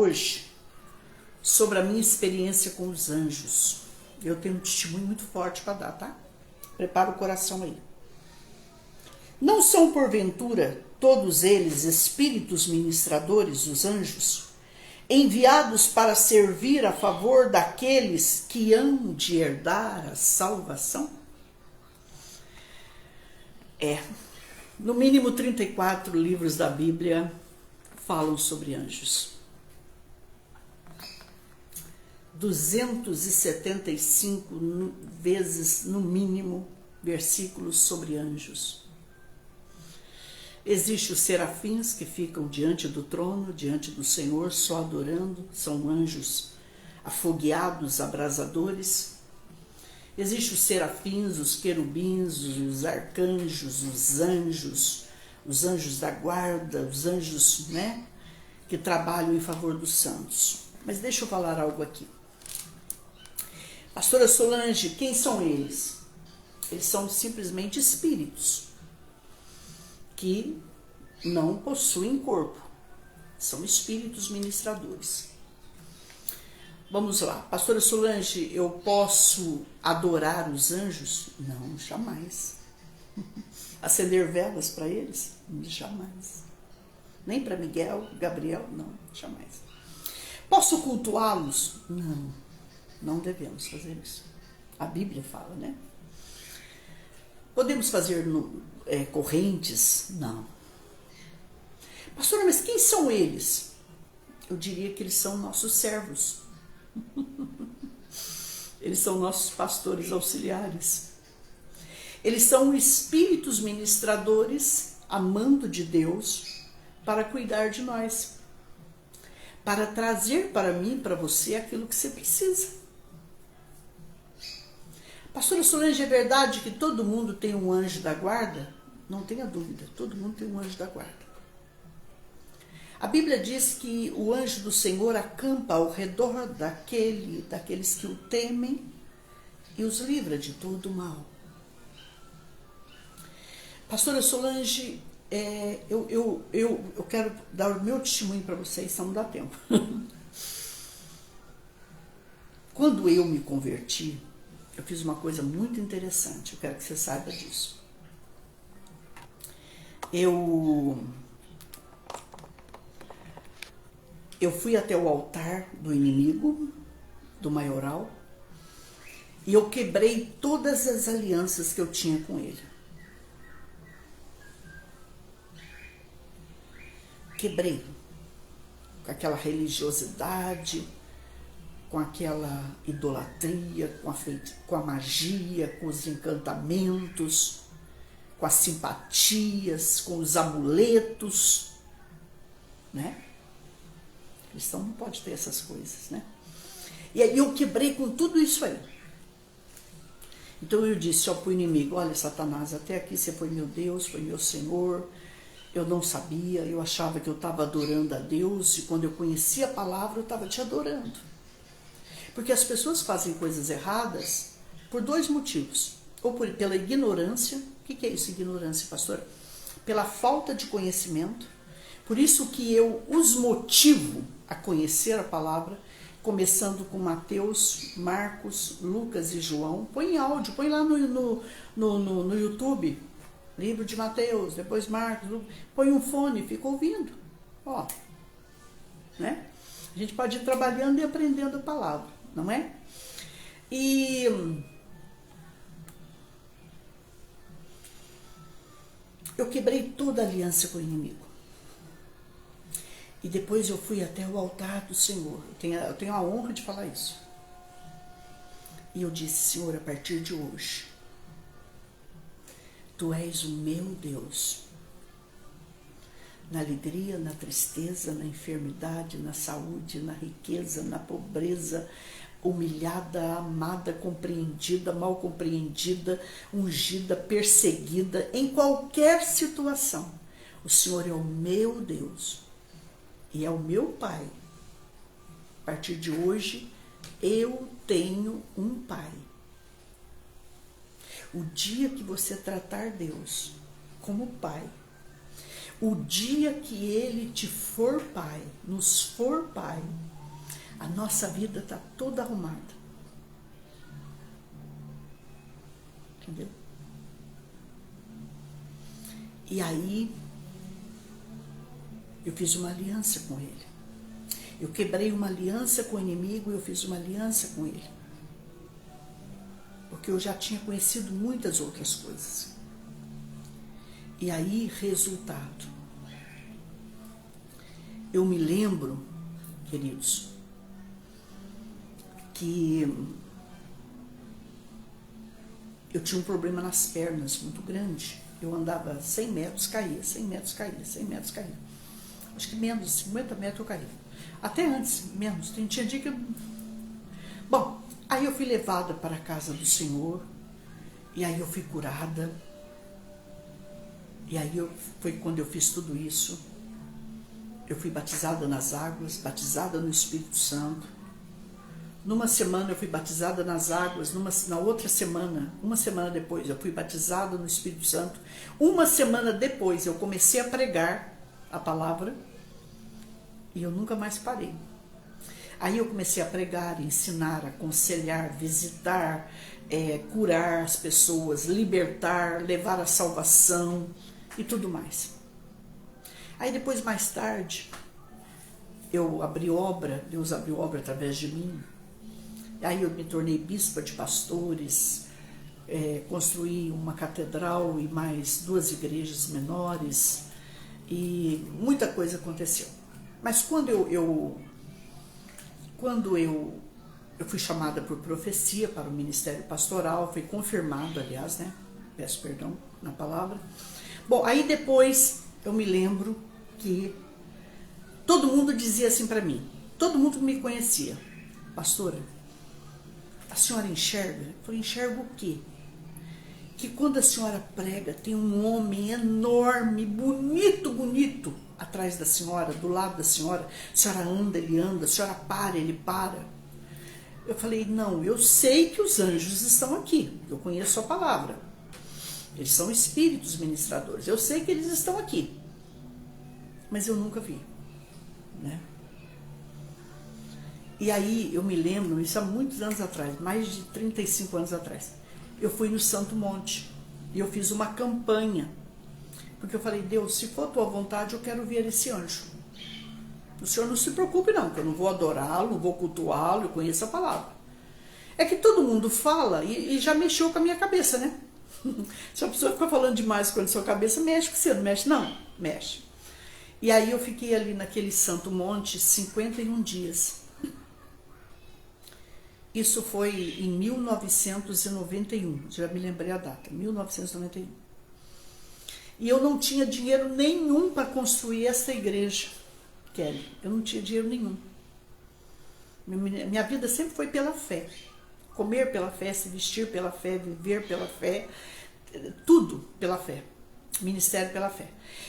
hoje sobre a minha experiência com os anjos. Eu tenho um testemunho muito forte para dar, tá? Prepara o coração aí. Não são, porventura, todos eles espíritos ministradores, os anjos, enviados para servir a favor daqueles que hão de herdar a salvação? No mínimo 34 livros da Bíblia falam sobre anjos. 275 vezes, no mínimo, versículos sobre anjos. Existem os serafins que ficam diante do trono, diante do Senhor, só adorando. São anjos afogueados, abrasadores. Existem os serafins, os querubins, os arcanjos, os anjos da guarda, os anjos, que trabalham em favor dos santos. Mas deixa eu falar algo aqui. Pastora Solange, quem são eles? Eles são simplesmente espíritos que não possuem corpo. São espíritos ministradores. Vamos lá. Pastora Solange, eu posso adorar os anjos? Não, jamais. Acender velas para eles? Jamais. Nem para Miguel, Gabriel? Não, jamais. Posso cultuá-los? Não, não devemos fazer isso. A Bíblia fala, né? Podemos fazer correntes? Não. Pastora, mas quem são eles? Eu diria que eles são nossos servos. Eles são nossos pastores auxiliares. Eles são espíritos ministradores, amando de Deus, para cuidar de nós, para trazer para mim e para você aquilo que você precisa. Pastora Solange, é verdade que todo mundo tem um anjo da guarda? Não tenha dúvida, todo mundo tem um anjo da guarda. A Bíblia diz que o anjo do Senhor acampa ao redor daqueles que o temem e os livra de todo o mal. Pastora Solange, eu quero dar o meu testemunho para vocês, só não dá tempo. Quando eu me converti, eu fiz uma coisa muito interessante, eu quero que você saiba disso. Eu fui até o altar do inimigo, do maioral, e eu quebrei todas as alianças que eu tinha com ele. Quebrei. Com aquela religiosidade, com aquela idolatria, com a magia, com os encantamentos, com as simpatias, com os amuletos, né? Cristão não pode ter essas coisas, né? E aí eu quebrei com tudo isso aí. Então eu disse para o inimigo, olha, Satanás, até aqui você foi meu Deus, foi meu Senhor, eu não sabia, eu achava que eu estava adorando a Deus, e quando eu conhecia a palavra eu estava te adorando. Porque as pessoas fazem coisas erradas por dois motivos. Ou pela ignorância. O que é isso, ignorância, pastora? Pela falta de conhecimento. Por isso que eu os motivo a conhecer a palavra, começando com Mateus, Marcos, Lucas e João. Põe em áudio, põe lá no YouTube, livro de Mateus, depois Marcos, Lucas, põe um fone, fica ouvindo. Ó, né? A gente pode ir trabalhando e aprendendo a palavra, não é? E eu quebrei toda a aliança com o inimigo. E depois eu fui até o altar do Senhor. Eu tenho a honra de falar isso. E eu disse, Senhor, a partir de hoje, Tu és o meu Deus. Na alegria, na tristeza, na enfermidade, na saúde, na riqueza, na pobreza, humilhada, amada, compreendida, mal compreendida, ungida, perseguida, em qualquer situação. O Senhor é o meu Deus. E é o meu Pai. A partir de hoje, eu tenho um Pai. O dia que você tratar Deus como Pai, O dia que Ele te for pai, nos for pai, a nossa vida está toda arrumada. Entendeu? E aí, eu fiz uma aliança com Ele. Eu quebrei uma aliança com o inimigo e eu fiz uma aliança com Ele. Porque eu já tinha conhecido muitas outras coisas. E aí, resultado. Eu me lembro, queridos, que eu tinha um problema nas pernas muito grande. Eu andava 100 metros, caía, 100 metros, caía, 100 metros, caía. Acho que menos de 50 metros eu caía. Até antes, menos. Tinha dia que... Bom, aí eu fui levada para a casa do Senhor. E aí eu fui curada. E aí foi quando eu fiz tudo isso. Eu fui batizada nas águas, batizada no Espírito Santo. Numa semana eu fui batizada nas águas, na outra semana, uma semana depois, eu fui batizada no Espírito Santo. Uma semana depois eu comecei a pregar a palavra e eu nunca mais parei. Aí eu comecei a pregar, ensinar, aconselhar, visitar, curar as pessoas, libertar, levar a salvação e tudo mais. Aí depois, mais tarde, eu abri obra, Deus abriu obra através de mim. Aí eu me tornei bispa de pastores, construí uma catedral e mais 2 igrejas menores e muita coisa aconteceu. Mas quando eu fui chamada por profecia para o ministério pastoral, foi confirmado, aliás, né? Peço perdão na palavra. Bom, aí depois eu me lembro que todo mundo dizia assim para mim, todo mundo me conhecia, pastora, a senhora enxerga? Eu falei, enxerga o quê? Que quando a senhora prega, tem um homem enorme, bonito, bonito, atrás da senhora, do lado da senhora. A senhora anda, ele anda, a senhora para, ele para. Eu falei, não, eu sei que os anjos estão aqui, eu conheço a palavra. Eles são espíritos ministradores, eu sei que eles estão aqui. Mas eu nunca vi, né? E aí eu me lembro, isso há muitos anos atrás, mais de 35 anos atrás, eu fui no Santo Monte e eu fiz uma campanha, porque eu falei, Deus, se for a tua vontade, eu quero ver esse anjo. O senhor não se preocupe não, que eu não vou adorá-lo, não vou cultuá-lo, eu conheço a palavra. É que todo mundo fala e já mexeu com a minha cabeça, né? Se a pessoa fica falando demais com a sua cabeça, mexe com você, não mexe? Não, mexe. E aí eu fiquei ali naquele Santo Monte 51 dias. Isso foi em 1991, já me lembrei a data, 1991. E eu não tinha dinheiro nenhum para construir essa igreja, Kelly. Eu não tinha dinheiro nenhum. Minha vida sempre foi pela fé. Comer pela fé, se vestir pela fé, viver pela fé, tudo pela fé. Ministério pela fé.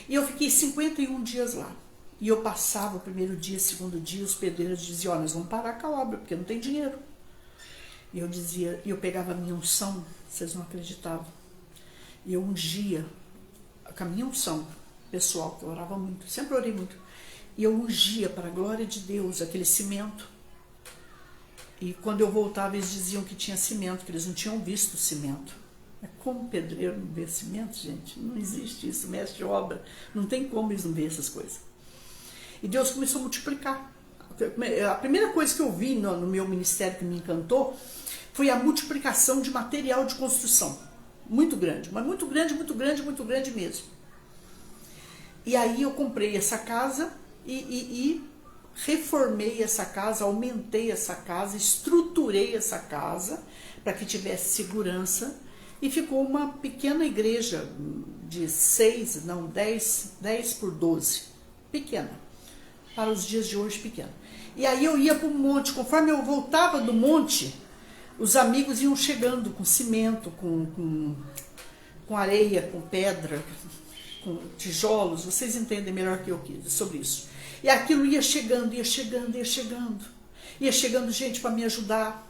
E eu fiquei 51 dias lá. E eu passava o primeiro dia, segundo dia, os pedreiros diziam, nós vamos parar com a obra, porque não tem dinheiro. E eu dizia, eu pegava a minha unção, vocês não acreditavam. E eu ungia com a minha unção pessoal, que eu orava muito, sempre orei muito. E eu ungia para a glória de Deus aquele cimento. E quando eu voltava, eles diziam que tinha cimento, que eles não tinham visto cimento. Mas como pedreiro não vê cimento, gente? Não existe isso, mestre de obra. Não tem como eles não ver essas coisas. E Deus começou a multiplicar. A primeira coisa que eu vi no meu ministério que me encantou foi a multiplicação de material de construção. Muito grande, mas muito grande, muito grande, muito grande mesmo. E aí eu comprei essa casa e reformei essa casa, aumentei essa casa, estruturei essa casa para que tivesse segurança e ficou uma pequena igreja de 10 por 12, pequena, para os dias de hoje pequena. E aí eu ia para o monte, conforme eu voltava do monte, os amigos iam chegando com cimento, com areia, com pedra, com tijolos, vocês entendem melhor que eu sobre isso. E aquilo ia chegando, ia chegando, ia chegando. Ia chegando gente para me ajudar.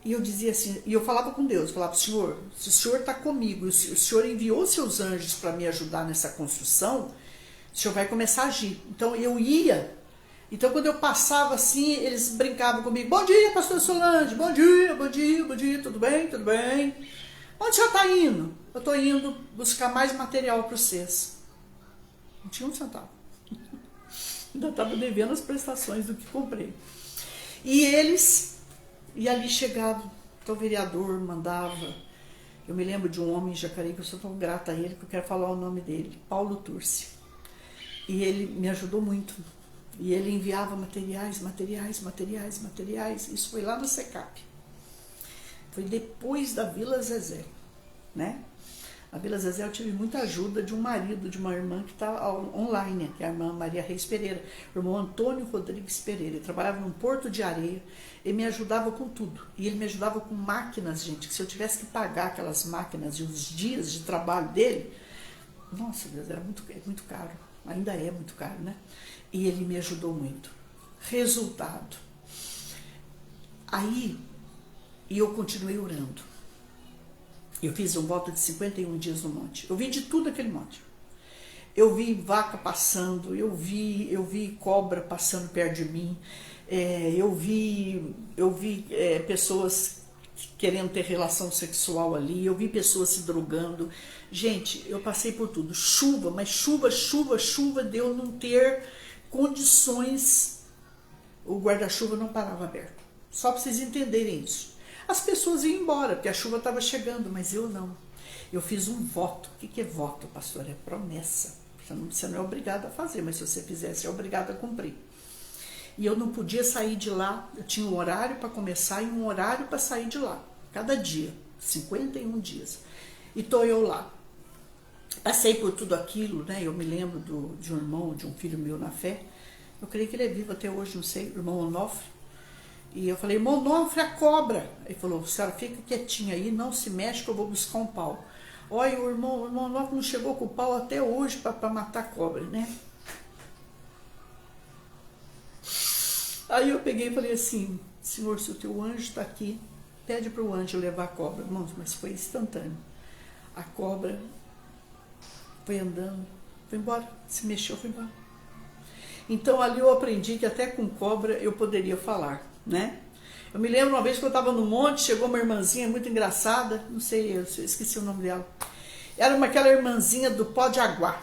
E eu dizia assim, e eu falava com Deus, falava, Senhor, se o Senhor está comigo, se o Senhor enviou seus anjos para me ajudar nessa construção, o Senhor vai começar a agir. Então eu ia, então quando eu passava assim, eles brincavam comigo, bom dia, pastor Solange, bom dia, bom dia, bom dia, tudo bem, tudo bem? Onde o senhor está indo? Eu estou indo buscar mais material para vocês. Não tinha um centavo. Ainda estava devendo as prestações do que comprei. E ali chegava, então o vereador mandava. Eu me lembro de um homem em Jacareí, que eu sou tão grata a ele, que eu quero falar o nome dele, Paulo Turci. E ele me ajudou muito. E ele enviava materiais. Isso foi lá no SECAP. Foi depois da Vila Zezé, né? A Vila Zezé eu tive muita ajuda de um marido, de uma irmã que está online, que é a irmã Maria Reis Pereira, o irmão Antônio Rodrigues Pereira. Ele trabalhava num porto de areia, ele me ajudava com tudo. E ele me ajudava com máquinas, gente, que se eu tivesse que pagar aquelas máquinas e os dias de trabalho dele, nossa Deus, era muito caro. Ainda é muito caro, né? E ele me ajudou muito. Resultado. Aí, e eu continuei orando. Eu fiz um voto de 51 dias no monte. Eu vi de tudo aquele monte. Eu vi vaca passando, eu vi cobra passando perto de mim, eu vi pessoas querendo ter relação sexual ali, eu vi pessoas se drogando. Gente, eu passei por tudo. Chuva, mas chuva de eu não ter condições. O guarda-chuva não parava aberto. Só para vocês entenderem isso. As pessoas iam embora, porque a chuva estava chegando, mas eu não. Eu fiz um voto. O que é voto, pastor? É promessa. Você não é obrigado a fazer, mas se você fizer, você é obrigado a cumprir. E eu não podia sair de lá. Eu tinha um horário para começar e um horário para sair de lá. Cada dia. 51 dias. E estou eu lá. Passei por tudo aquilo, né? Eu me lembro de um irmão, de um filho meu na fé. Eu creio que ele é vivo até hoje, não sei, o irmão Onofre. E eu falei, irmão Onofre, a cobra. Ele falou, senhora, fica quietinha aí, não se mexe que eu vou buscar um pau. Olha, o irmão Onofre não chegou com o pau até hoje para matar a cobra, né? Aí eu peguei e falei assim, Senhor, se o teu anjo está aqui, pede para o anjo levar a cobra. Irmãos, mas foi instantâneo. A cobra foi andando, foi embora, se mexeu, foi embora. Então ali eu aprendi que até com cobra eu poderia falar, né? Eu me lembro uma vez que eu estava no monte, chegou uma irmãzinha muito engraçada, não sei, eu esqueci o nome dela. Era aquela irmãzinha do Pó de Aguá.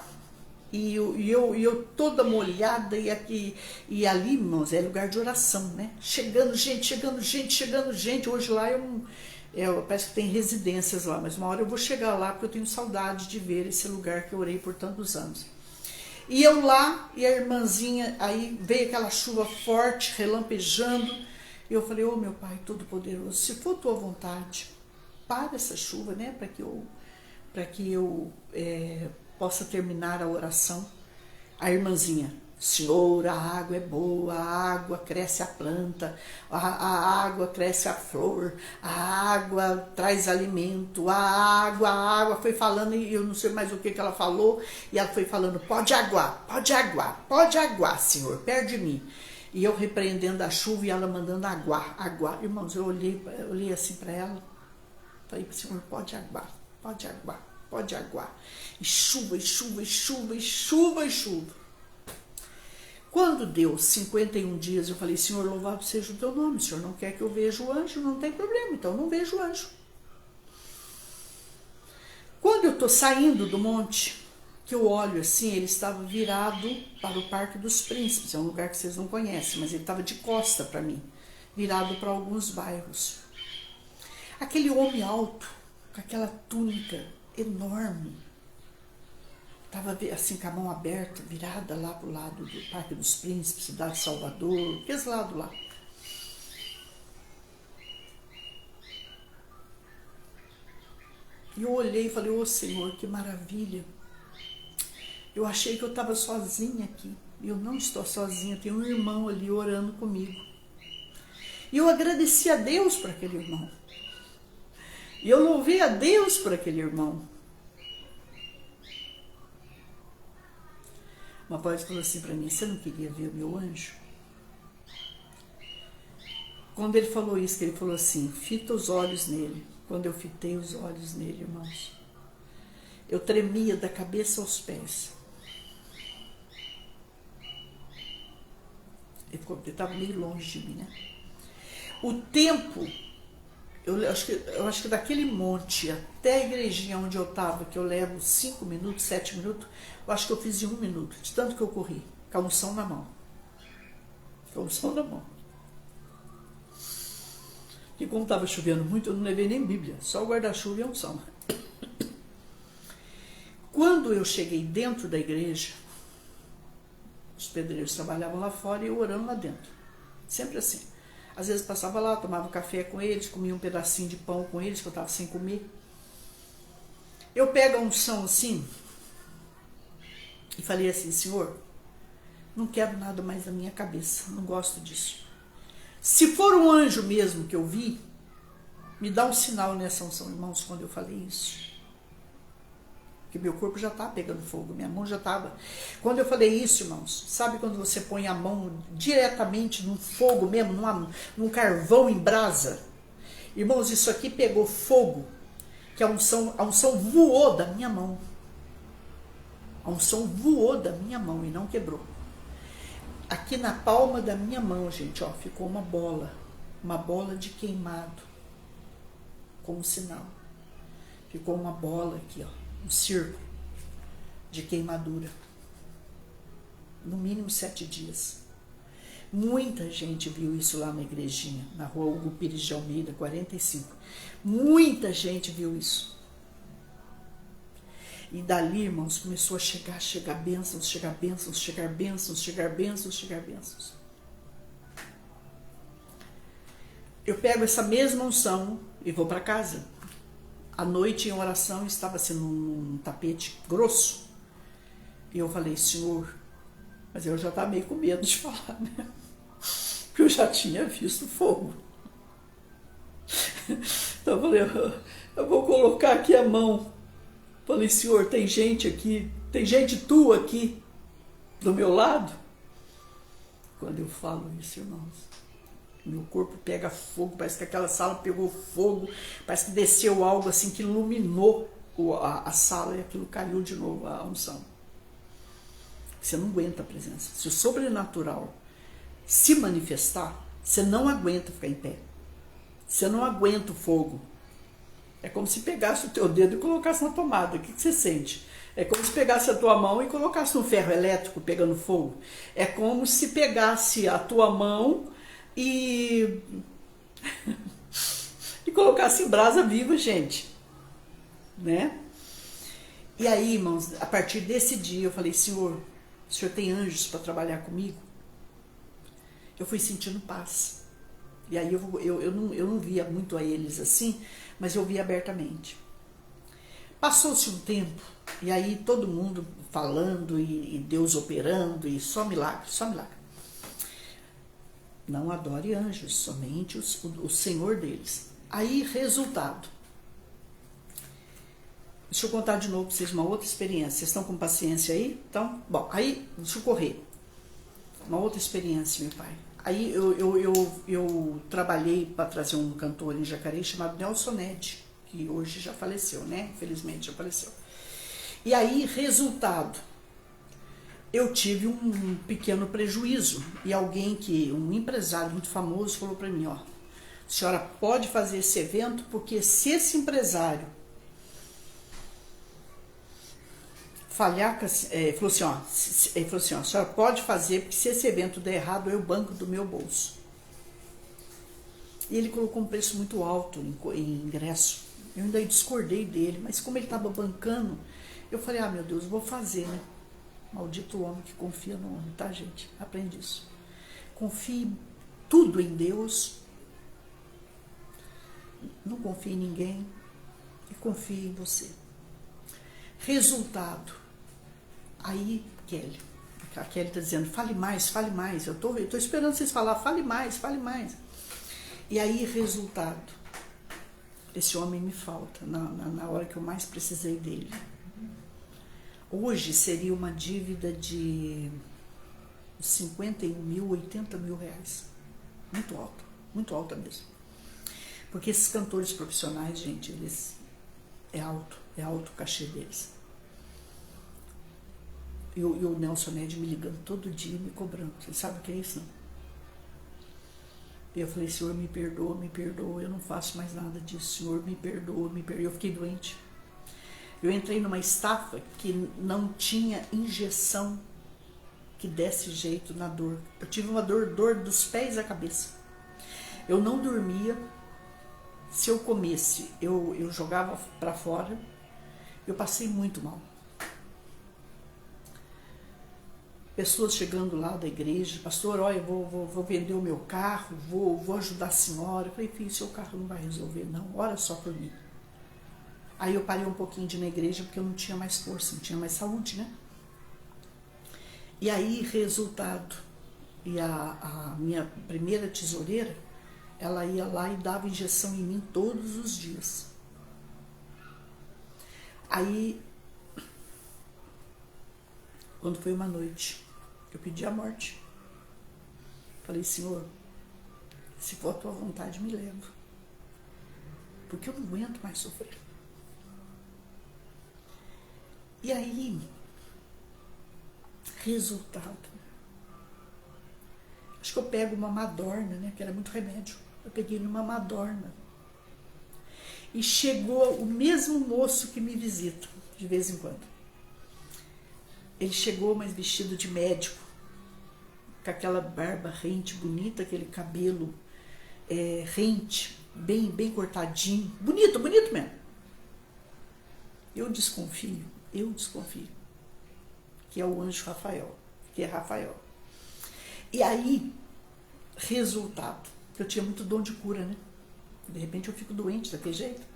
E eu toda molhada, e ali, irmãos, é lugar de oração, né? Chegando gente. Hoje lá parece que tem residências lá, mas uma hora eu vou chegar lá porque eu tenho saudade de ver esse lugar que eu orei por tantos anos. E eu lá, e a irmãzinha, aí veio aquela chuva forte, relampejando, e eu falei, ô meu Pai Todo-Poderoso, se for tua vontade, para essa chuva, né, para que eu possa terminar a oração. A irmãzinha, Senhor, a água é boa, a água cresce a planta, a água cresce a flor, a água traz alimento, a água foi falando, e eu não sei mais o que ela falou, e ela foi falando, pode aguar, Senhor, perto de mim. E eu repreendendo a chuva e ela mandando aguar. Irmãos, eu olhei assim para ela, falei, Senhor, pode aguar. E chuva. Quando deu 51 dias, eu falei, Senhor, louvado seja o teu nome. O Senhor não quer que eu veja o anjo? Não tem problema, então eu não vejo o anjo. Quando eu estou saindo do monte, que eu olho assim, ele estava virado para o Parque dos Príncipes. É um lugar que vocês não conhecem, mas ele estava de costa para mim, virado para alguns bairros. Aquele homem alto, com aquela túnica enorme, estava assim com a mão aberta, virada lá para o lado do Parque dos Príncipes, Cidade de Salvador, aquele lado lá. E eu olhei e falei, ô Senhor, que maravilha. Eu achei que eu estava sozinha aqui. E eu não estou sozinha, tem um irmão ali orando comigo. E eu agradeci a Deus por aquele irmão. E eu louvei a Deus por aquele irmão. Uma voz falou assim para mim, você não queria ver o meu anjo? Quando ele falou isso, que ele falou assim, fita os olhos nele. Quando eu fitei os olhos nele, irmãos, eu tremia da cabeça aos pés. Ele estava meio longe de mim, né? O tempo, eu acho que daquele monte até a igrejinha onde eu estava, que eu levo 5 minutos, 7 minutos, eu acho que eu fiz em 1 minuto, de tanto que eu corri, com a unção na mão. Com a unção na mão. E como estava chovendo muito, eu não levei nem Bíblia, só o guarda-chuva e a unção. Quando eu cheguei dentro da igreja, os pedreiros trabalhavam lá fora e eu orando lá dentro. Sempre assim. Às vezes passava lá, tomava café com eles, comia um pedacinho de pão com eles, que eu estava sem comer. Eu pego a unção assim e falei assim, Senhor, não quero nada mais da minha cabeça, não gosto disso. Se for um anjo mesmo que eu vi, me dá um sinal nessa unção, irmãos, quando eu falei isso. Porque meu corpo já estava pegando fogo, minha mão já estava. Quando eu falei isso, irmãos, sabe quando você põe a mão diretamente no fogo mesmo, num carvão em brasa? Irmãos, isso aqui pegou fogo, que a unção voou da minha mão. A unção voou da minha mão e não quebrou. Aqui na palma da minha mão, gente, ó, ficou uma bola de queimado, como sinal. Ficou uma bola aqui, ó, um círculo de queimadura. No mínimo 7 dias. Muita gente viu isso lá na igrejinha, na rua Hugo Pires de Almeida, 45. Muita gente viu isso. E dali, irmãos, começou a chegar bênçãos, chegar bênçãos, chegar bênçãos, chegar bênçãos, chegar bênçãos. Eu pego essa mesma unção e vou para casa. À noite, em oração, estava assim num tapete grosso. E eu falei, Senhor, mas eu já estava meio com medo de falar, né? Porque eu já tinha visto fogo. Então eu falei, eu vou colocar aqui a mão. Falei, Senhor, tem gente aqui, tem gente tua aqui do meu lado. Quando eu falo isso, irmãos, meu corpo pega fogo, parece que aquela sala pegou fogo, parece que desceu algo assim que iluminou a sala e aquilo caiu de novo, a unção. Você não aguenta a presença. Se o sobrenatural se manifestar, você não aguenta ficar em pé. Você não aguenta o fogo. É como se pegasse o teu dedo e colocasse na tomada. O que você sente? É como se pegasse a tua mão e colocasse no ferro elétrico pegando fogo. É como se pegasse a tua mão e colocasse em brasa viva, gente. Né? E aí, irmãos, a partir desse dia eu falei, Senhor, o Senhor tem anjos para trabalhar comigo? Eu fui sentindo paz. E aí eu não via muito a eles assim, mas eu via abertamente. Passou-se um tempo, e aí todo mundo falando, e Deus operando, e só milagre, só milagre. Não adore anjos, somente o Senhor deles. Aí, resultado. Deixa eu contar de novo para vocês uma outra experiência. Vocês estão com paciência aí? Então, bom, aí, deixa eu correr. Uma outra experiência, meu pai. Aí eu trabalhei para trazer um cantor em Jacareí chamado Nelson Ned, que hoje já faleceu, né? Infelizmente já faleceu. E aí, resultado, eu tive um pequeno prejuízo. E um empresário muito famoso falou para mim, ó, a senhora pode fazer esse evento, porque se esse empresário falhar, falou assim, ó, a senhora pode fazer, porque se esse evento der errado, eu banco do meu bolso. E ele colocou um preço muito alto em ingresso. Eu ainda discordei dele, mas como ele estava bancando, eu falei, meu Deus, vou fazer, né? Maldito homem que confia no homem, tá, gente? Aprende isso. Confie tudo em Deus. Não confie em ninguém. E confie em você. Resultado. Aí, a Kelly está dizendo, fale mais, fale mais. Eu tô esperando vocês falar, fale mais, fale mais. E aí, resultado. Esse homem me falta na hora que eu mais precisei dele. Hoje seria uma dívida de 51 mil, 80 mil reais. Muito alto. muito alta mesmo. Porque esses cantores profissionais, gente, é alto o cachê deles. E o Nelson Ned me ligando todo dia, me cobrando. Você sabe o que é isso, não? E eu falei, Senhor, me perdoa, eu não faço mais nada disso. Senhor, me perdoa. Eu fiquei doente. Eu entrei numa estafa que não tinha injeção que desse jeito na dor. Eu tive uma dor dos pés à cabeça. Eu não dormia. Se eu comesse, eu jogava para fora. Eu passei muito mal. Pessoas chegando lá da igreja, pastor, olha, eu vou vender o meu carro, vou ajudar a senhora. Eu falei, filho, seu carro não vai resolver não, ora só por mim. Aí eu parei um pouquinho de ir na igreja porque eu não tinha mais força, não tinha mais saúde, né? E aí, resultado, e a minha primeira tesoureira, ela ia lá e dava injeção em mim todos os dias. Aí, quando foi uma noite, eu pedi a morte. Falei, Senhor, se for a tua vontade, me leva. Porque eu não aguento mais sofrer. E aí, resultado. Acho que eu pego uma Madorna, né? Que era muito remédio. Eu peguei uma Madorna. E chegou o mesmo moço que me visita, de vez em quando. Ele chegou, mas vestido de médico, com aquela barba rente, bonita, aquele cabelo rente, bem cortadinho. Bonito mesmo. Eu desconfio que é o anjo Rafael, que é Rafael. E aí, resultado, eu tinha muito dom de cura, né? De repente eu fico doente daquele jeito.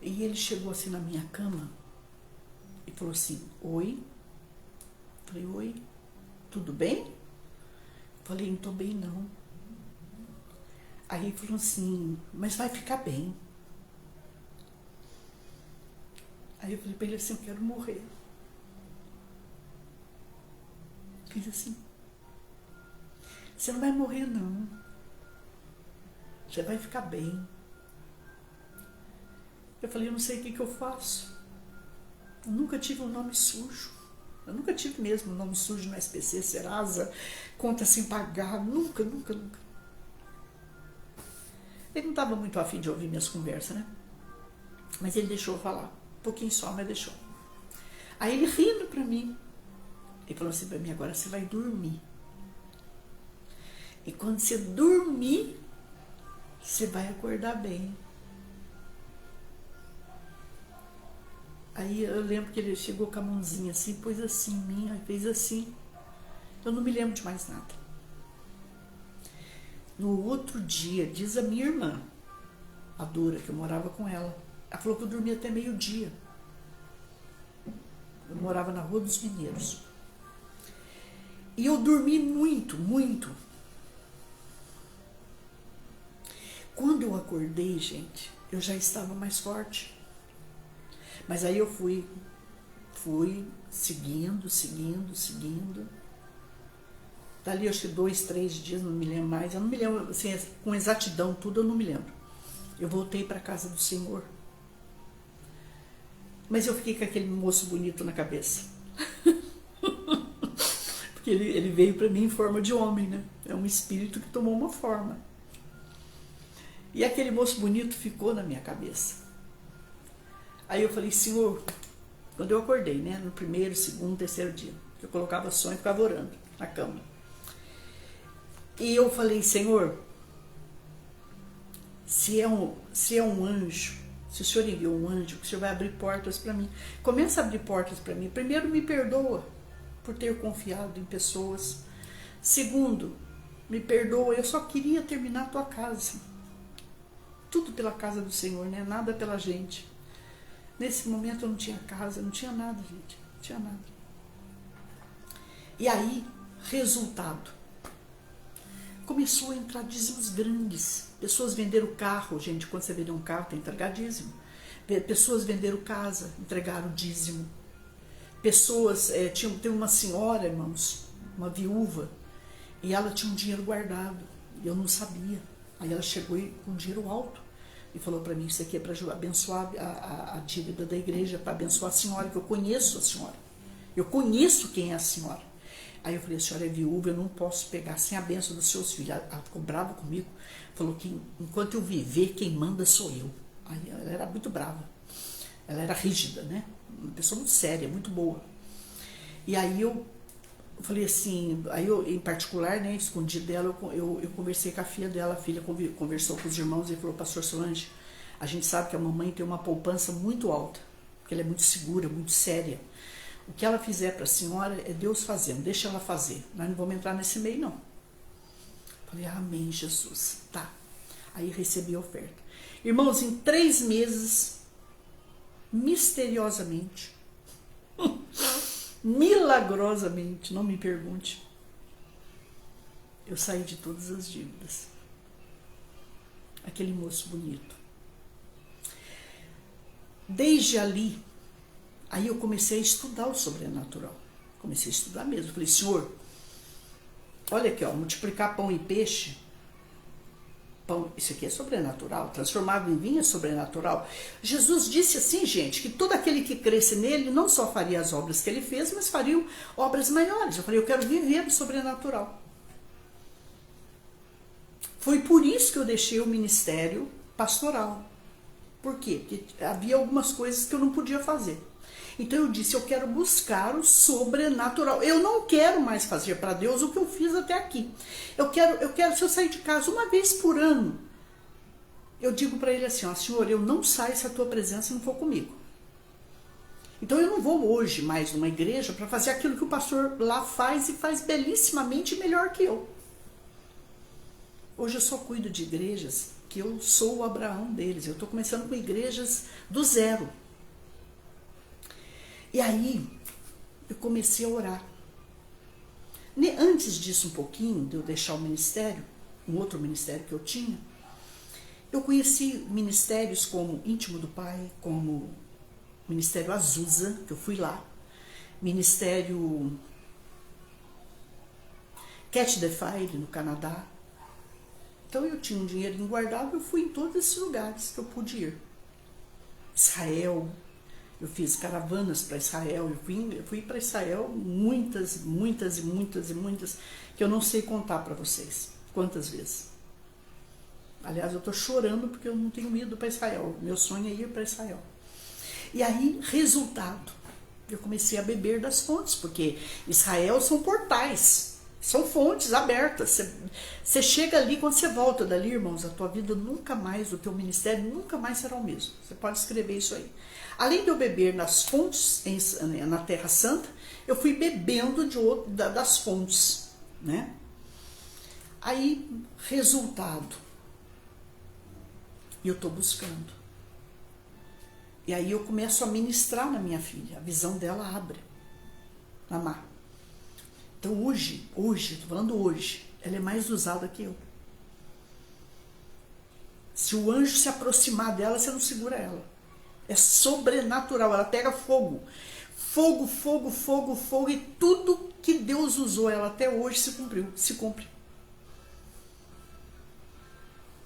E ele chegou assim na minha cama e falou assim, oi? Falei, oi, tudo bem? Falei, não tô bem não. Aí ele falou assim, mas vai ficar bem. Aí eu falei pra ele assim, eu quero morrer. Fiz assim, você não vai morrer não. Você vai ficar bem. Eu falei, eu não sei o que eu faço. Eu nunca tive um nome sujo. Eu nunca tive mesmo um nome sujo no SPC, Serasa, conta sem pagar. Nunca. Ele não estava muito afim de ouvir minhas conversas, né? Mas ele deixou eu falar. Um pouquinho só, mas deixou. Aí ele rindo pra mim. Ele falou assim pra mim, agora você vai dormir. E quando você dormir, você vai acordar bem. Aí eu lembro que ele chegou com a mãozinha assim, pôs assim em mim, aí fez assim. Eu não me lembro de mais nada. No outro dia, diz a minha irmã, a Dora, que eu morava com ela, ela falou que eu dormia até meio-dia. Eu morava na Rua dos Mineiros. E eu dormi muito. Quando eu acordei, gente, eu já estava mais forte. Mas aí eu fui seguindo. Dali acho que 2, 3 dias, não me lembro mais. Eu não me lembro, assim, com exatidão tudo eu não me lembro. Eu voltei para a casa do Senhor. Mas eu fiquei com aquele moço bonito na cabeça. Porque ele veio para mim em forma de homem, né? É um espírito que tomou uma forma. E aquele moço bonito ficou na minha cabeça. Aí eu falei, Senhor, quando eu acordei, né? No primeiro, segundo, terceiro dia, eu colocava sonho e ficava orando na cama. E eu falei, Senhor, se é um anjo, se o Senhor enviou um anjo, o Senhor vai abrir portas para mim. Começa a abrir portas para mim. Primeiro, me perdoa por ter confiado em pessoas. Segundo, me perdoa, eu só queria terminar a tua casa. Tudo pela casa do Senhor, né? Nada pela gente. Nesse momento eu não tinha casa, não tinha nada, gente. Não tinha nada. E aí, resultado. Começou a entrar dízimos grandes. Pessoas venderam carro, gente. Quando você vender um carro, tem que entregar dízimo. Pessoas venderam casa, entregaram dízimo. pessoas, tem uma senhora, irmãos, uma viúva, e ela tinha um dinheiro guardado, e eu não sabia. Aí ela chegou com um dinheiro alto e falou para mim, isso aqui é para abençoar a dívida da igreja, para abençoar a senhora, que eu conheço a senhora. Eu conheço quem é a senhora. Aí eu falei, a senhora é viúva, eu não posso pegar sem a bênção dos seus filhos. Ela ficou brava comigo, falou que enquanto eu viver, quem manda sou eu. Aí ela era muito brava, ela era rígida, né? Uma pessoa muito séria, muito boa. E aí eu falei assim, aí eu, em particular, né, escondido dela, eu conversei com a filha dela, a filha conversou com os irmãos e falou, pastor Solange, a gente sabe que a mamãe tem uma poupança muito alta, porque ela é muito segura, muito séria. O que ela fizer para a senhora é Deus fazendo, deixa ela fazer. Nós não vamos entrar nesse meio, não. Falei, amém, Jesus. Tá. Aí recebi a oferta. Irmãos, em 3 meses, misteriosamente, milagrosamente, não me pergunte, eu saí de todas as dívidas. Aquele moço bonito. Desde ali, aí eu comecei a estudar o sobrenatural. Comecei a estudar mesmo. Falei, senhor, olha aqui, ó, multiplicar pão e peixe. Pão, isso aqui é sobrenatural. Transformado em vinho é sobrenatural. Jesus disse assim, gente, que todo aquele que cresce nele não só faria as obras que ele fez, mas faria obras maiores. Eu falei, eu quero viver do sobrenatural. Foi por isso que eu deixei o ministério pastoral. Por quê? Porque havia algumas coisas que eu não podia fazer. Então eu disse, eu quero buscar o sobrenatural. Eu não quero mais fazer para Deus o que eu fiz até aqui. Eu quero, se eu sair de casa uma vez por ano, eu digo para ele assim, ó, senhor, eu não saio se a tua presença não for comigo. Então eu não vou hoje mais numa igreja para fazer aquilo que o pastor lá faz e faz belíssimamente melhor que eu. Hoje eu só cuido de igrejas que eu sou o Abraão deles. Eu estou começando com igrejas do zero. E aí, eu comecei a orar. Antes disso, um pouquinho, de eu deixar o ministério, um outro ministério que eu tinha, eu conheci ministérios como Íntimo do Pai, como Ministério Azusa, que eu fui lá, Ministério Catch the Fire, no Canadá. Então, eu tinha um dinheirinho guardado, eu fui em todos esses lugares que eu pude ir. Israel. Eu fiz caravanas para Israel, eu fui para Israel muitas, que eu não sei contar para vocês quantas vezes. Aliás, eu estou chorando porque eu não tenho ido para Israel, meu sonho é ir para Israel. E aí, resultado, eu comecei a beber das fontes, porque Israel são portais, são fontes abertas. Você chega ali, quando você volta dali, irmãos, a tua vida nunca mais, o teu ministério nunca mais será o mesmo. Você pode escrever isso aí. Além de eu beber nas fontes, na Terra Santa, eu fui bebendo das fontes, né? Aí, resultado, eu estou buscando. E aí eu começo a ministrar na minha filha, a visão dela abre, na Má. Então hoje, estou falando hoje, ela é mais usada que eu. Se o anjo se aproximar dela, você não segura ela. É sobrenatural, ela pega fogo. Fogo, fogo, fogo, fogo. E tudo que Deus usou ela até hoje se cumpre.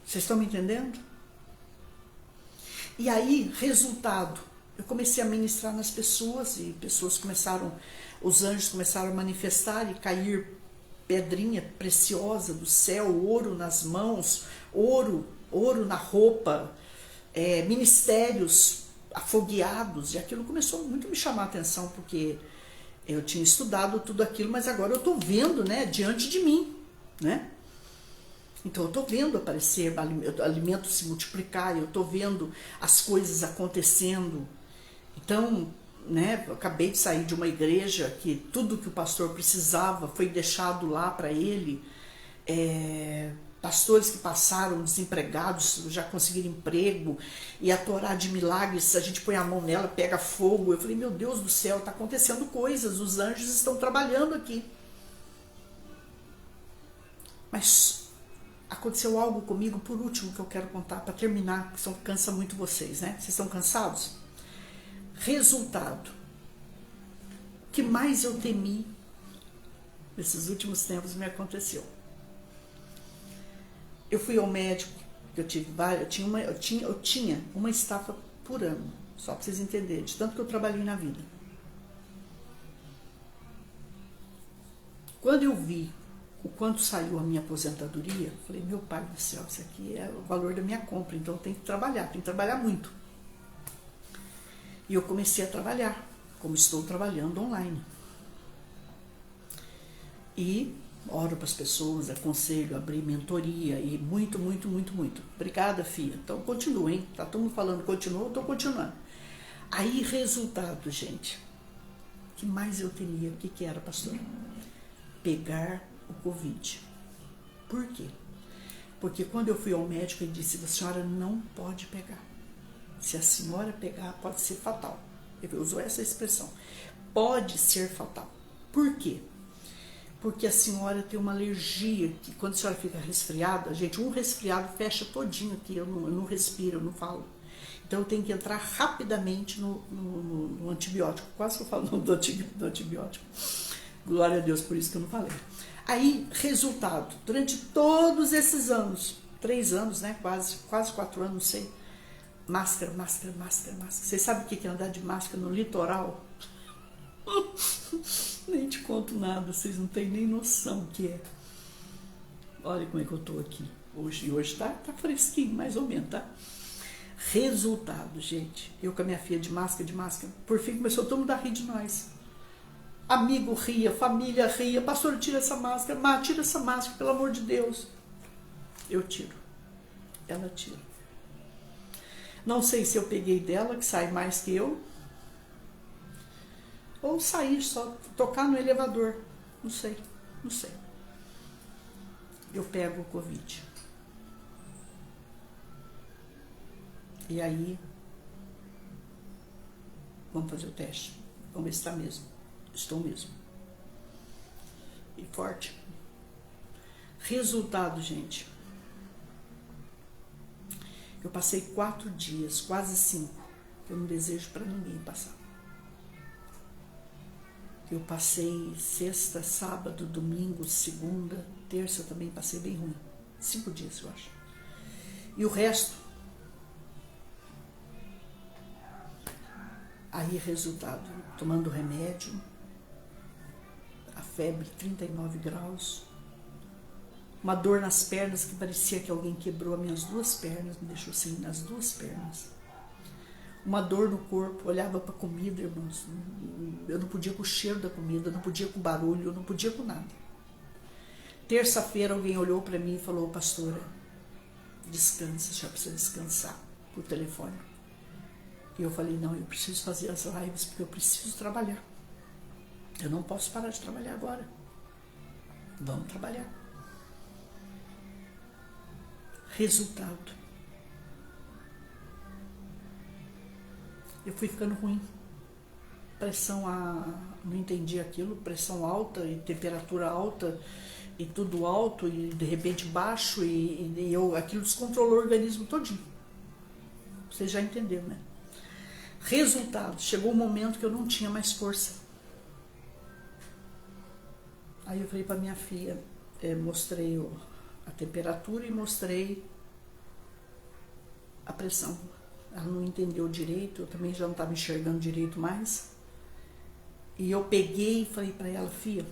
Vocês estão me entendendo? E aí, resultado, eu comecei a ministrar nas pessoas e os anjos começaram a manifestar e cair pedrinha preciosa do céu, ouro nas mãos, ouro na roupa, ministérios afogueados, e aquilo começou muito a me chamar a atenção, porque eu tinha estudado tudo aquilo, mas agora eu estou vendo, né, diante de mim, né? Então eu estou vendo aparecer alimento se multiplicar, eu estou vendo as coisas acontecendo. Então, né, eu acabei de sair de uma igreja que tudo que o pastor precisava foi deixado lá para ele. Pastores que passaram desempregados já conseguiram emprego, e a Torá de milagres, a gente põe a mão nela, pega fogo. Eu falei, meu Deus do céu, está acontecendo coisas, os anjos estão trabalhando aqui. Mas aconteceu algo comigo, por último, que eu quero contar, para terminar, porque cansa muito vocês, né? Vocês estão cansados? Resultado. que mais eu temi nesses últimos tempos me aconteceu. Eu fui ao médico, eu tinha uma estafa por ano, só para vocês entenderem, de tanto que eu trabalhei na vida. Quando eu vi o quanto saiu a minha aposentadoria, eu falei, meu pai do céu, isso aqui é o valor da minha compra, então eu tenho que trabalhar muito. E eu comecei a trabalhar, como estou trabalhando online. E oro para as pessoas, aconselho, abrir mentoria e muito. Obrigada, filha. Então continua, hein? Tá todo mundo falando continua, eu tô continuando. Aí, resultado, gente. O que mais eu temia? O que era, pastor? Pegar o Covid. Por quê? Porque quando eu fui ao médico, ele disse, a senhora não pode pegar. Se a senhora pegar, pode ser fatal. Ele usou essa expressão. Pode ser fatal. Por quê? Porque a senhora tem uma alergia, que quando a senhora fica resfriada, gente, um resfriado fecha todinho aqui, eu não respiro, eu não falo. Então eu tenho que entrar rapidamente no antibiótico. Quase que eu falo do antibiótico. Glória a Deus, por isso que eu não falei. Aí, resultado, durante todos esses anos, 3 anos, né, quase 4 anos, não sei, máscara. Vocês sabem o que é andar de máscara no litoral? Nem te conto nada, vocês não têm nem noção o que é. Olha como é que eu tô aqui. Hoje tá fresquinho, mais ou menos, tá? Resultado, gente. Eu com a minha filha de máscara. Por fim, começou todo mundo a rir de nós. Amigo ria, família ria. Pastor, tira essa máscara. Má, tira essa máscara, pelo amor de Deus. Eu tiro. Ela tira. Não sei se eu peguei dela, que sai mais que eu. Ou sair só, tocar no elevador. Não sei. Eu pego o Covid. E aí, vamos fazer o teste. Vamos ver se está mesmo. Estou mesmo. E forte. Resultado, gente. Eu passei 4 dias, quase 5. Eu não desejo para ninguém passar. Eu passei sexta, sábado, domingo, segunda, terça também passei bem ruim. 5 dias, eu acho. E o resto, aí resultado, tomando remédio, a febre 39 graus, uma dor nas pernas que parecia que alguém quebrou as minhas 2 pernas, me deixou assim nas 2 pernas. Uma dor no corpo, olhava para a comida, irmãos, eu não podia com o cheiro da comida, eu não podia com o barulho, eu não podia com nada. Terça-feira alguém olhou para mim e falou, pastora, descansa, já precisa descansar, por telefone. E eu falei, não, eu preciso fazer as lives porque eu preciso trabalhar. Eu não posso parar de trabalhar agora. Vamos trabalhar. Resultado. Eu fui ficando ruim. Pressão, não entendi aquilo, pressão alta e temperatura alta e tudo alto e de repente baixo e aquilo descontrolou o organismo todinho. Vocês já entenderam, né? Resultado, chegou um momento que eu não tinha mais força. Aí eu falei para minha filha, mostrei a temperatura e mostrei a pressão. Ela não entendeu direito, eu também já não estava enxergando direito mais. E eu peguei e falei para ela, filha,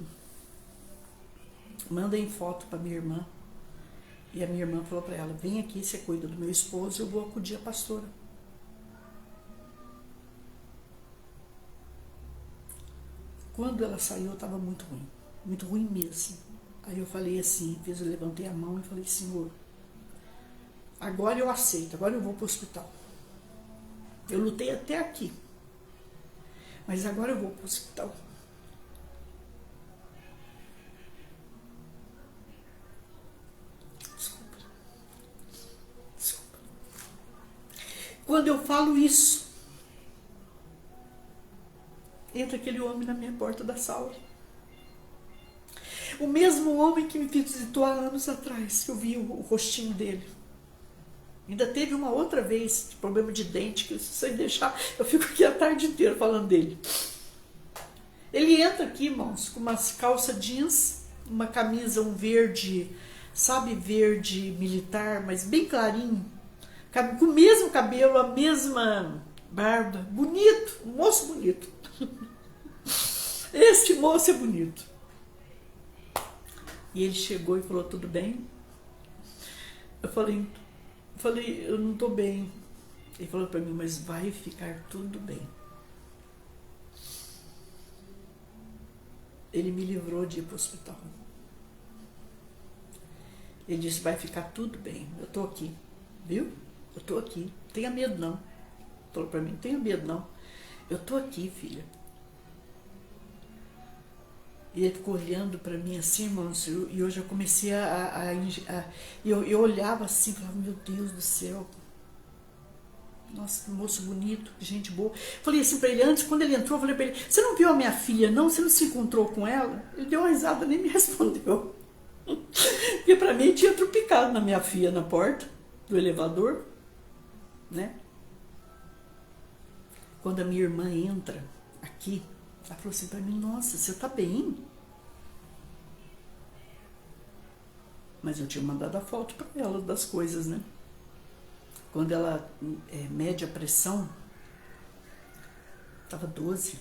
mandem foto para minha irmã. E a minha irmã falou para ela, vem aqui, você cuida do meu esposo, eu vou acudir a pastora. Quando ela saiu, eu estava muito ruim mesmo. Aí eu falei assim, eu levantei a mão e falei, Senhor, agora eu aceito, agora eu vou para o hospital. Eu lutei até aqui, mas agora eu vou para o hospital. Desculpa. Quando eu falo isso, entra aquele homem na minha porta da sala. O mesmo homem que me visitou há anos atrás, que eu vi o rostinho dele. Ainda teve uma outra vez, problema de dente, que se você deixar, eu fico aqui a tarde inteira falando dele. Ele entra aqui, irmãos, com umas calças jeans, uma camisa, um verde, sabe, verde militar, mas bem clarinho, com o mesmo cabelo, a mesma barba, bonito, um moço bonito. Este moço é bonito. E ele chegou e falou, tudo bem? Eu falei, eu não tô bem. Ele falou para mim, mas vai ficar tudo bem. Ele me livrou de ir para o hospital. Ele disse, vai ficar tudo bem, eu tô aqui, viu? Eu tô aqui, não tenha medo não. Falou para mim, não tenha medo não. Eu tô aqui, filha. E ele ficou olhando para mim assim, irmãos, e eu já comecei eu olhava assim, falava, meu Deus do céu. Nossa, que moço bonito, que gente boa. Falei assim para ele, antes, quando ele entrou, eu falei para ele, você não viu a minha filha não? Você não se encontrou com ela? Ele deu uma risada, nem me respondeu. Porque para mim tinha tropicado na minha filha na porta do elevador, né? Quando a minha irmã entra aqui, ela falou assim para mim, nossa, você tá bem? Mas eu tinha mandado a foto para ela das coisas, né? Quando ela mede a pressão, estava 12,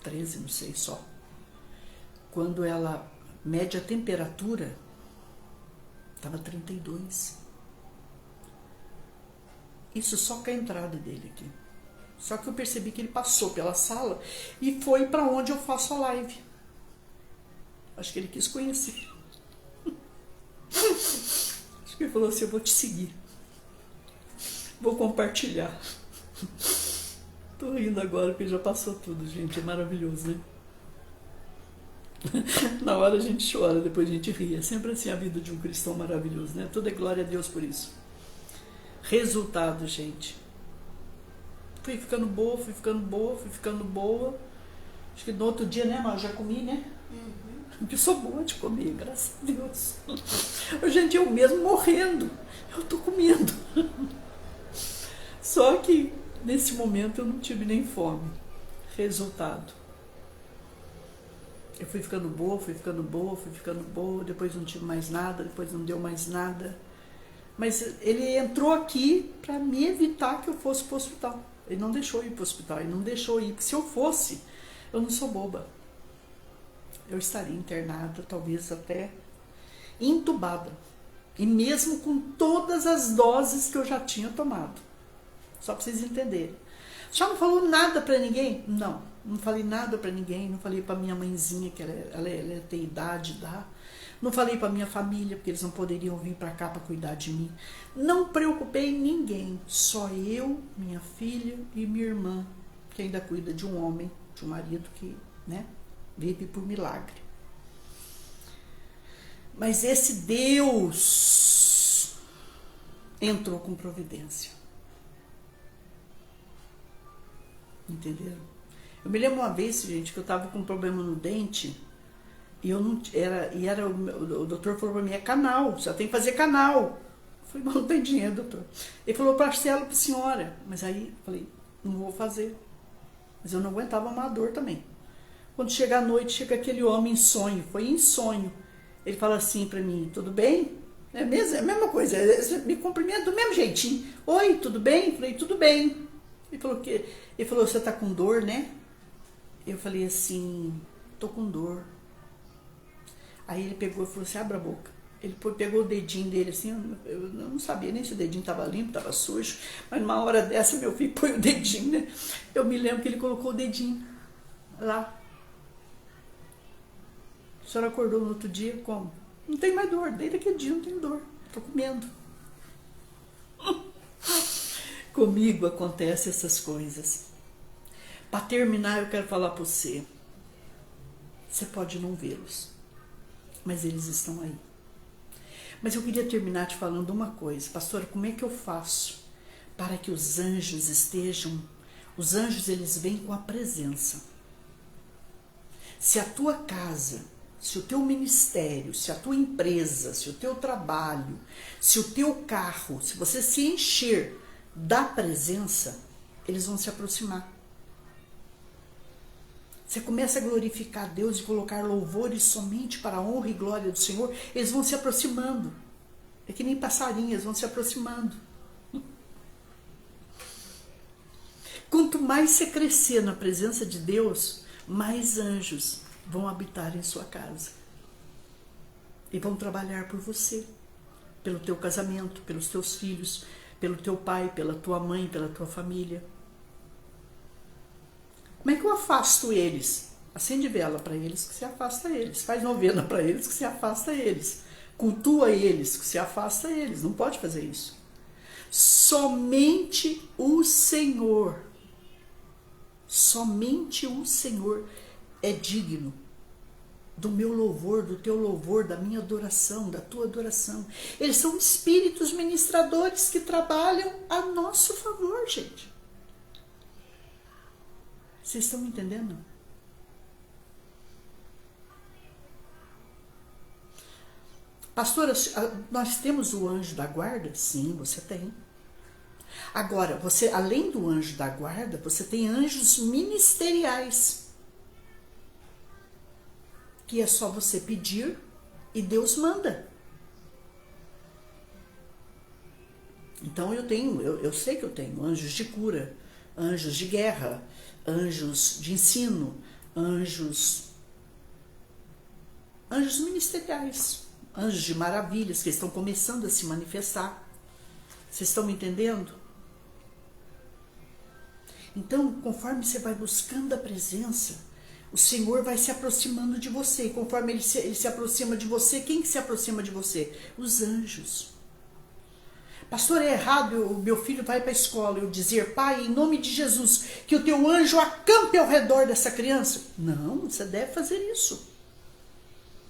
13, não sei só. Quando ela mede a temperatura, estava 32. Isso só com a entrada dele aqui. Só que eu percebi que ele passou pela sala e foi para onde eu faço a live. Acho que ele quis conhecer. Acho que ele falou assim, eu vou te seguir. Vou compartilhar. Tô rindo agora porque já passou tudo, gente. É maravilhoso, né? Na hora a gente chora, depois a gente ri. É sempre assim a vida de um cristão maravilhoso, né? Tudo é glória a Deus por isso. Resultado, gente. Fui ficando boa, fui ficando boa, fui ficando boa. Acho que no outro dia, né, mas já comi, né? Porque sou boa de comer, graças a Deus. Gente, eu mesmo morrendo, eu tô comendo. Só que nesse momento eu não tive nem fome. Resultado. Eu fui ficando boa, fui ficando boa, fui ficando boa, depois não tive mais nada, depois não deu mais nada. Mas ele entrou aqui para me evitar que eu fosse para o hospital. Ele não deixou eu ir para o hospital, ele não deixou eu ir, porque se eu fosse, eu não sou boba. Eu estaria internada, talvez até entubada. E mesmo com todas as doses que eu já tinha tomado. Só para vocês entenderem. Já não falou nada para ninguém? Não, não falei nada para ninguém. Não falei para minha mãezinha, que ela tem idade, dá. Não falei para minha família, porque eles não poderiam vir para cá para cuidar de mim. Não preocupei ninguém. Só eu, minha filha e minha irmã, que ainda cuida de um homem, de um marido que, né, vive por milagre. Mas esse Deus entrou com providência. Entenderam? Eu me lembro uma vez, gente, que eu estava com um problema no dente e eu não era o doutor falou para mim, é canal, só tem que fazer canal. Eu falei, mas não tem dinheiro, doutor. Ele falou, parcela para a senhora. Mas aí eu falei, não vou fazer. Mas eu não aguentava uma dor também. Quando chega a noite, chega aquele homem em sonho, foi em sonho. Ele fala assim para mim, tudo bem? É a mesma coisa, me cumprimenta do mesmo jeitinho. Oi, tudo bem? Eu falei, tudo bem. Ele falou, você tá com dor, né? Eu falei assim, tô com dor. Aí ele pegou e falou assim, abre a boca. Ele pegou o dedinho dele assim, eu não sabia nem se o dedinho estava limpo, estava sujo. Mas numa hora dessa, meu filho põe o dedinho, né? Eu me lembro que ele colocou o dedinho lá. A senhora acordou no outro dia, como? Não tem mais dor, desde aquele dia não tenho dor, tô comendo. Comigo acontecem essas coisas. Para terminar, eu quero falar para você. Você pode não vê-los, mas eles estão aí. Mas eu queria terminar te falando uma coisa. Pastora, como é que eu faço para que os anjos estejam... Os anjos, eles vêm com a presença. Se a tua casa, se o teu ministério, se a tua empresa, se o teu trabalho, se o teu carro, se você se encher da presença, eles vão se aproximar. você começa a glorificar Deus e colocar louvores somente para a honra e glória do Senhor, eles vão se aproximando. É que nem passarinhos, vão se aproximando. Quanto mais você crescer na presença de Deus, mais anjos vão habitar em sua casa. E vão trabalhar por você, pelo teu casamento, pelos teus filhos, pelo teu pai, pela tua mãe, pela tua família. Como é que eu afasto eles? Acende vela para eles, que se afasta eles. Faz novena para eles, que se afasta eles. Cultua eles, que se afasta eles. Não pode fazer isso. Somente o Senhor é digno do meu louvor, do teu louvor, da minha adoração, da tua adoração. Eles são espíritos ministradores que trabalham a nosso favor, gente. Vocês estão me entendendo? Pastora, nós temos o anjo da guarda? Sim, você tem. Agora, você, além do anjo da guarda, você tem anjos ministeriais. Que é só você pedir e Deus manda. Então eu sei que eu tenho anjos de cura, anjos de guerra, anjos de ensino, anjos ministeriais, anjos de maravilhas que estão começando a se manifestar. Vocês estão me entendendo? Então, conforme você vai buscando a presença, o Senhor vai se aproximando de você. E conforme ele se aproxima de você, quem que se aproxima de você? Os anjos. Pastor, é errado o meu filho vai para a escola eu dizer, Pai, em nome de Jesus, que o teu anjo acampe ao redor dessa criança? Não, você deve fazer isso.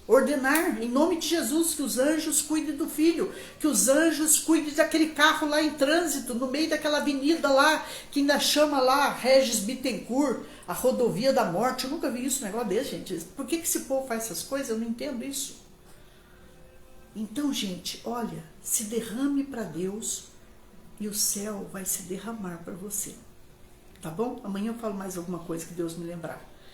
Ordenar, em nome de Jesus, que os anjos cuidem do filho, que os anjos cuidem daquele carro lá em trânsito, no meio daquela avenida lá, que ainda chama lá Regis Bittencourt, a rodovia da morte. Eu nunca vi isso, um negócio desse, gente. Por que esse povo faz essas coisas? Eu não entendo isso. Então, gente, olha, se derrame para Deus e o céu vai se derramar para você. Tá bom? Amanhã eu falo mais alguma coisa que Deus me lembrar.